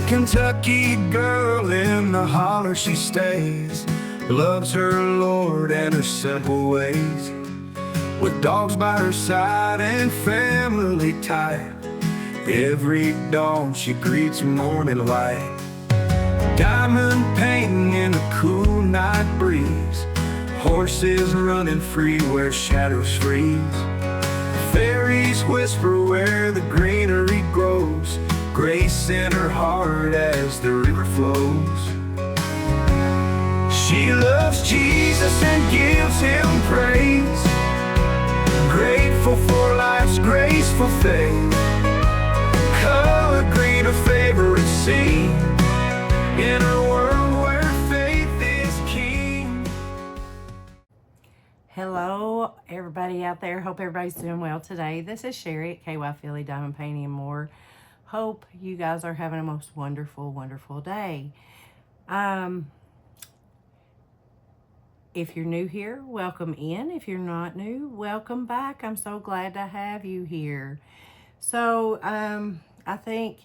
Kentucky girl, in the holler she stays, loves her Lord and her simple ways. With dogs by her side and family tight, every dawn she greets morning light. Diamond painting in a cool night breeze, horses running free where shadows freeze. Fairies whisper where the greenery grows, grace in her heart as the river flows. She loves Jesus and gives him praise, grateful for life's graceful faith. Color green, her favorite scene, in a world where faith is king. Hello, everybody out there. Hope everybody's doing well today. This is Sherry at KY Philly Diamond Painting and More. Hope you guys are having a most wonderful, wonderful day. If you're new here, welcome in. If you're not new, welcome back. I'm so glad to have you here. So, I think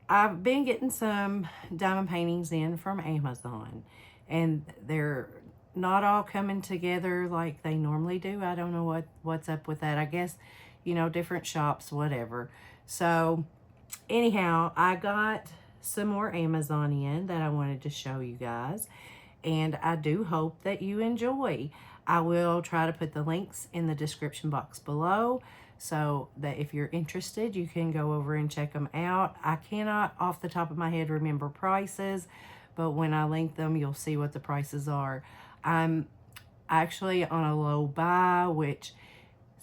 I've been getting some diamond paintings in from Amazon, and they're not all coming together like they normally do. I don't know what's up with that. I guess, different shops, whatever. So anyhow, I got some more Amazon in that I wanted to show you guys, and I do hope that you enjoy. I will try to put the links in the description box below, so that if you're interested, you can go over and check them out. I cannot off the top of my head remember prices, but when I link them, you'll see what the prices are. I'm actually on a low buy,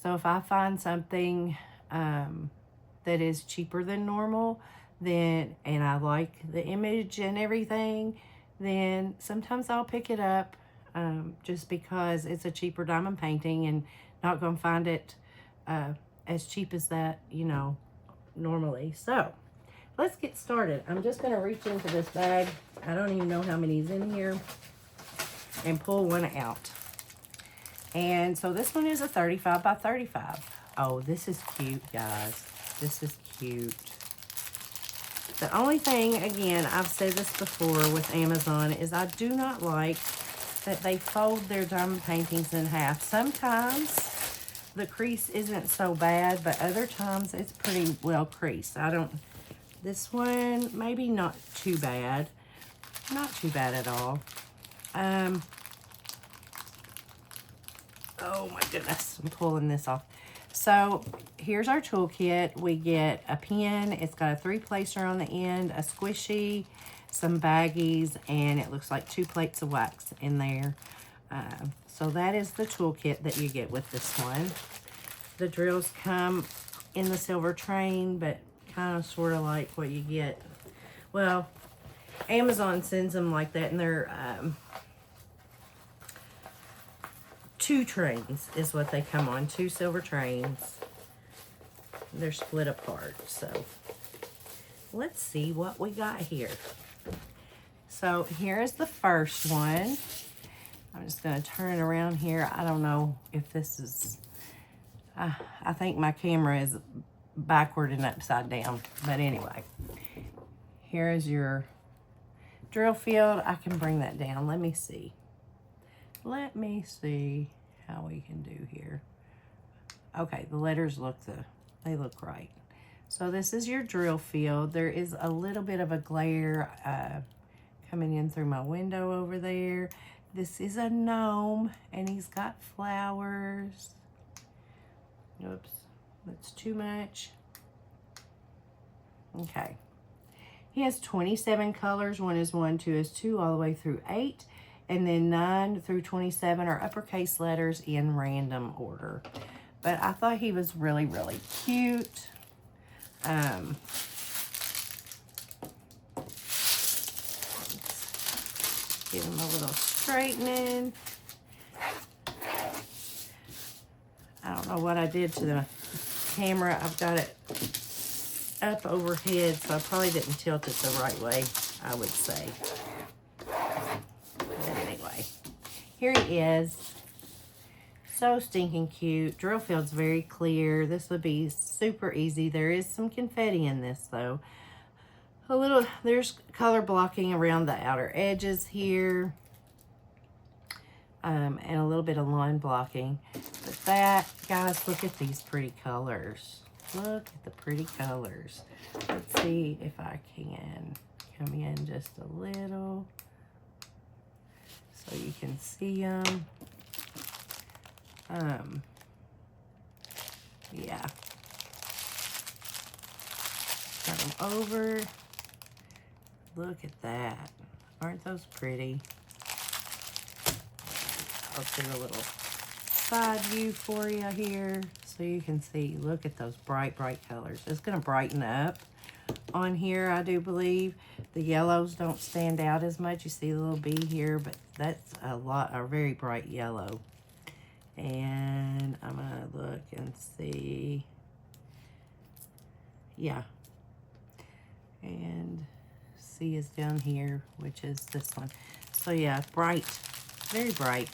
so if I find something that is cheaper than normal, and I like the image and everything, then sometimes I'll pick it up just because it's a cheaper diamond painting and not going to find it as cheap as that, normally. So let's get started. I'm just going to reach into this bag. I don't even know how many's in here, and pull one out. And so this one is a 35 by 35. Oh, this is cute, guys. This is cute. The only thing, again, I've said this before with Amazon, is I do not like that they fold their diamond paintings in half. Sometimes the crease isn't so bad, but other times it's pretty well creased. This one, maybe not too bad. Not too bad at all. Oh my goodness, I'm pulling this off. So here's our toolkit. We get a pen. It's got a 3-placer on the end, a squishy, some baggies, and it looks like 2 plates of wax in there. So that is the toolkit that you get with this one. The drills come in the silver train, but kind of sort of like what you get. Well, Amazon sends them like that, and they're 2 trains is what they come on, 2 silver trains. They're split apart. So let's see what we got here. So here is the first one. I'm just going to turn it around here. I don't know if this is, I think my camera is backward and upside down. But anyway, here is your drill field. I can bring that down. Let me see. Let me see how we can do here. Okay, the letters they look right. So this is your drill field. There is a little bit of a glare coming in through my window over there. This is a gnome, and he's got flowers. Oops, that's too much. Okay. He has 27 colors. 1 is 1, 2 is 2, all the way through 8. And then 9 through 27 are uppercase letters in random order. But I thought he was really, really cute. Give him a little straightening. I don't know what I did to the camera. I've got it up overhead, so I probably didn't tilt it the right way, I would say. Here he is. So stinking cute. Drill field's very clear. This would be super easy. There is some confetti in this though. there's color blocking around the outer edges here. And a little bit of line blocking. But that, guys, look at these pretty colors. Look at the pretty colors. Let's see if I can come in just a little so you can see them. Yeah. Turn them over. Look at that. Aren't those pretty? I'll do a little side view for you here so you can see. Look at those bright, bright colors. It's going to brighten up on here, I do believe. The yellows don't stand out as much. You see the little bee here, but that's a very bright yellow. And I'm going to look and see. Yeah. And C is down here, which is this one. So yeah, bright, very bright.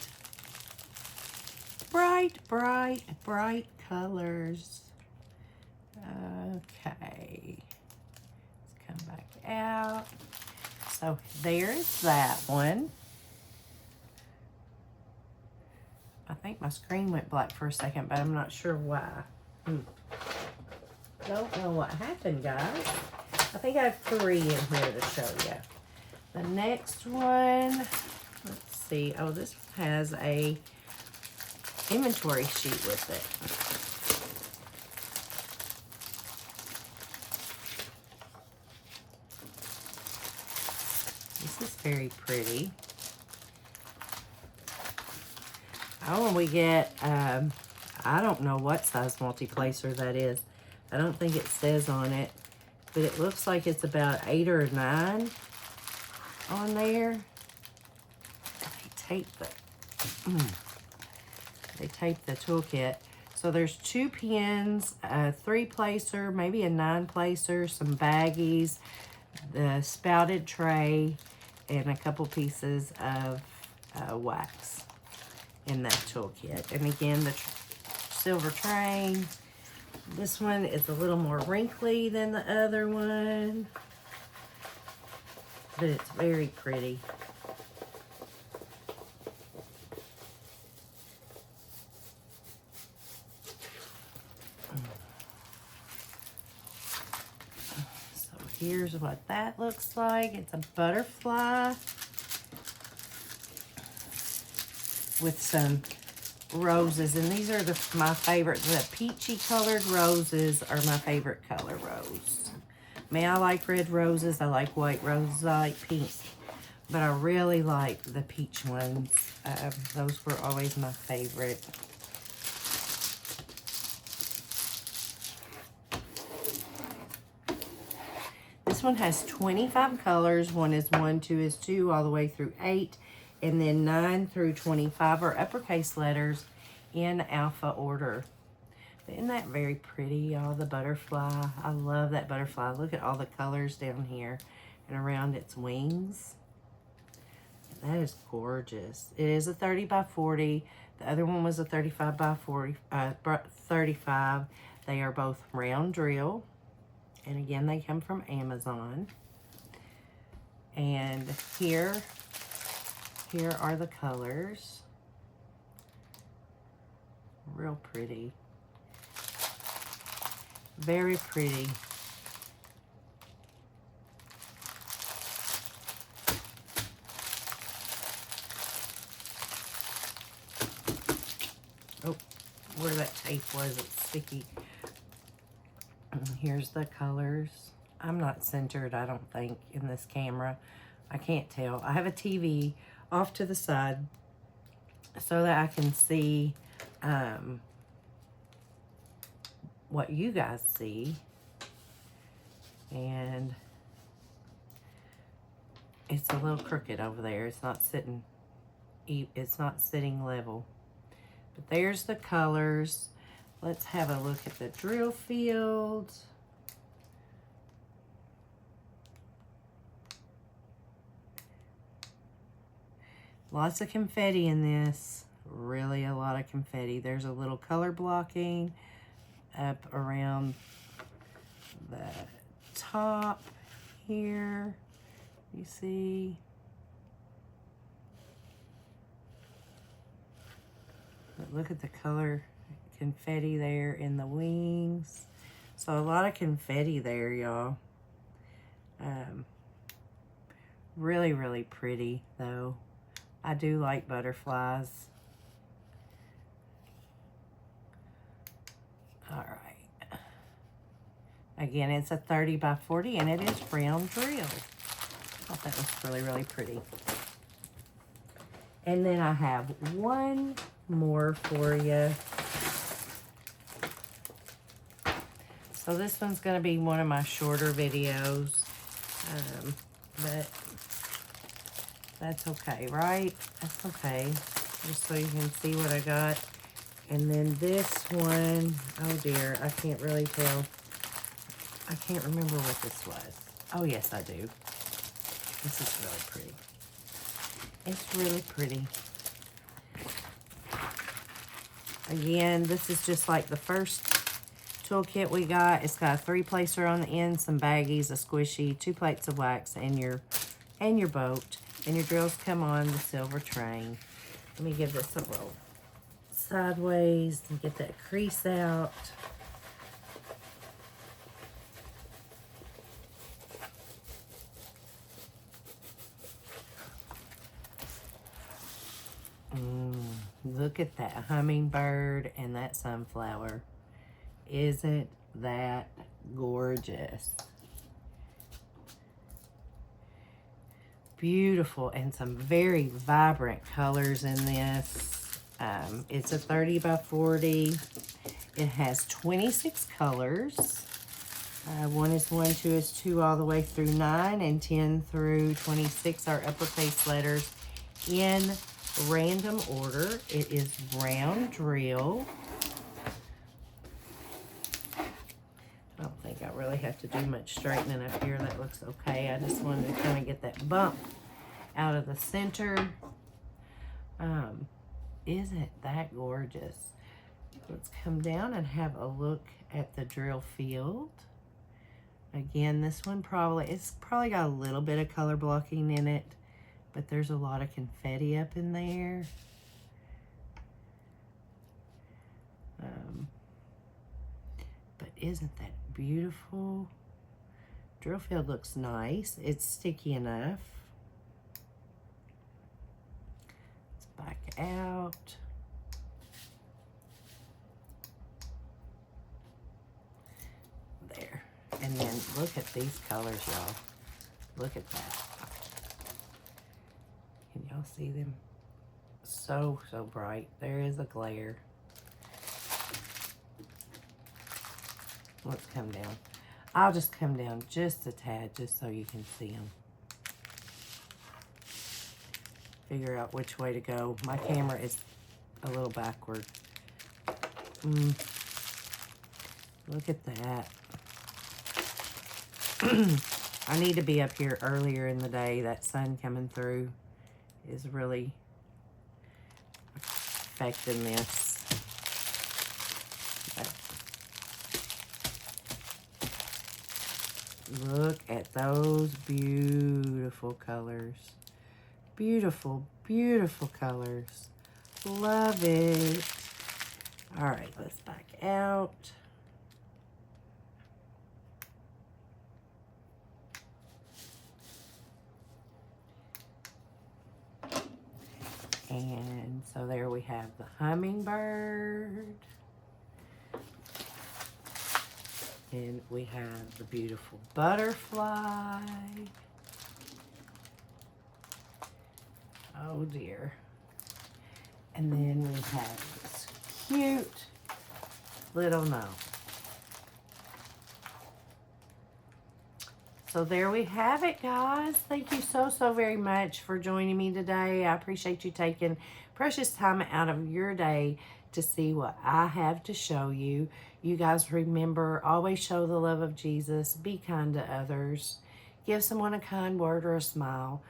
Bright, bright, bright colors. Okay. Let's come back out. So there's that one. I think my screen went black for a second, but I'm not sure why. Don't know what happened, guys. I think I have 3 in here to show you. The next one, let's see. Oh, this one has a inventory sheet with it. This is very pretty. Oh, and we get, I don't know what size multi-placer that is. I don't think it says on it, but it looks like it's about 8 or 9 on there. They tape the toolkit. So there's 2 pins, a 3-placer, maybe a 9-placer, some baggies, the spouted tray, and a couple pieces of wax in that toolkit. And again, the silver train. This one is a little more wrinkly than the other one, but it's very pretty. So here's what that looks like. It's a butterfly with some roses, and these are my favorite. The peachy colored roses are my favorite color rose. I like red roses, I like white roses, I like pink, but I really like the peach ones. Those were always my favorite. This one has 25 colors. One is 1, 2 is 2, all the way through 8. And then 9 through 25 are uppercase letters in alpha order. Isn't that very pretty, y'all? The butterfly. I love that butterfly. Look at all the colors down here and around its wings. That is gorgeous. It is a 30 by 40. The other one was a 35 by 40, 35. They are both round drill. And again, they come from Amazon. And here are the colors. Real pretty. Very pretty. Oh, where that tape was, it's sticky. Here's the colors. I'm not centered, I don't think, in this camera. I can't tell. I have a TV off to the side so that I can see what you guys see. And it's a little crooked over there. It's not sitting level. But there's the colors. Let's have a look at the drill field. Lots of confetti in this. Really a lot of confetti. There's a little color blocking up around the top here. You see? But look at the color confetti there in the wings. So a lot of confetti there, y'all. Really, really pretty, though. I do like butterflies. All right. Again, it's a 30 by 40, and it is round drill. I thought that was really, really pretty. And then I have one more for you. So this one's going to be one of my shorter videos, but that's okay, right? That's okay, just so you can see what I got. And then this one, oh dear, I can't really tell. I can't remember what this was. Oh yes, I do. This is really pretty. It's really pretty. Again, this is just like the first toolkit we got. It's got a 3-placer on the end, some baggies, a squishy, 2 plates of wax, and your boat. And your drills come on the silver train. Let me give this a roll sideways and get that crease out. Look at that hummingbird and that sunflower. Isn't that gorgeous? Beautiful, and some very vibrant colors in this. It's a 30 by 40. It has 26 colors. 1 is 1, 2 is 2, all the way through 9, and 10 through 26 are uppercase letters in random order. It is round drill. I don't think I really have to do much straightening up here. That looks okay. I just wanted to kind of get that bump out of the center. Isn't that gorgeous? Let's come down and have a look at the drill field. Again, this one it's probably got a little bit of color blocking in it, but there's a lot of confetti up in there. But isn't that beautiful? Drill field looks nice. It's sticky enough. Let's back out. There. And then look at these colors, y'all. Look at that. Can y'all see them? So, so bright. There is a glare. Let's come down. I'll just come down just a tad, just so you can see them. Figure out which way to go. My camera is a little backward. Look at that. I need to be up here earlier in the day. That sun coming through is really affecting this. Look at those beautiful colors. Beautiful, beautiful colors. Love it. All right, let's back out. And so there we have the hummingbird. And we have the beautiful butterfly. Oh dear. And then we have this cute little gnome. So there we have it, guys. Thank you so, so very much for joining me today. I appreciate you taking precious time out of your day to see what I have to show you. You guys remember, always show the love of Jesus. Be kind to others. Give someone a kind word or a smile.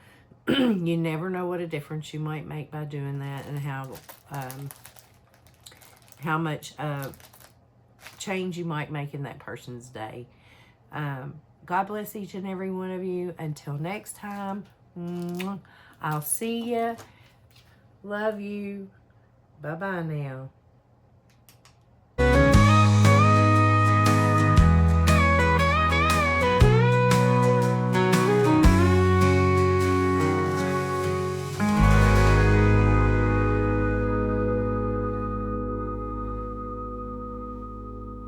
You never know what a difference you might make by doing that, and how much change you might make in that person's day. God bless each and every one of you. Until next time, I'll see you. Love you. Bye-bye now.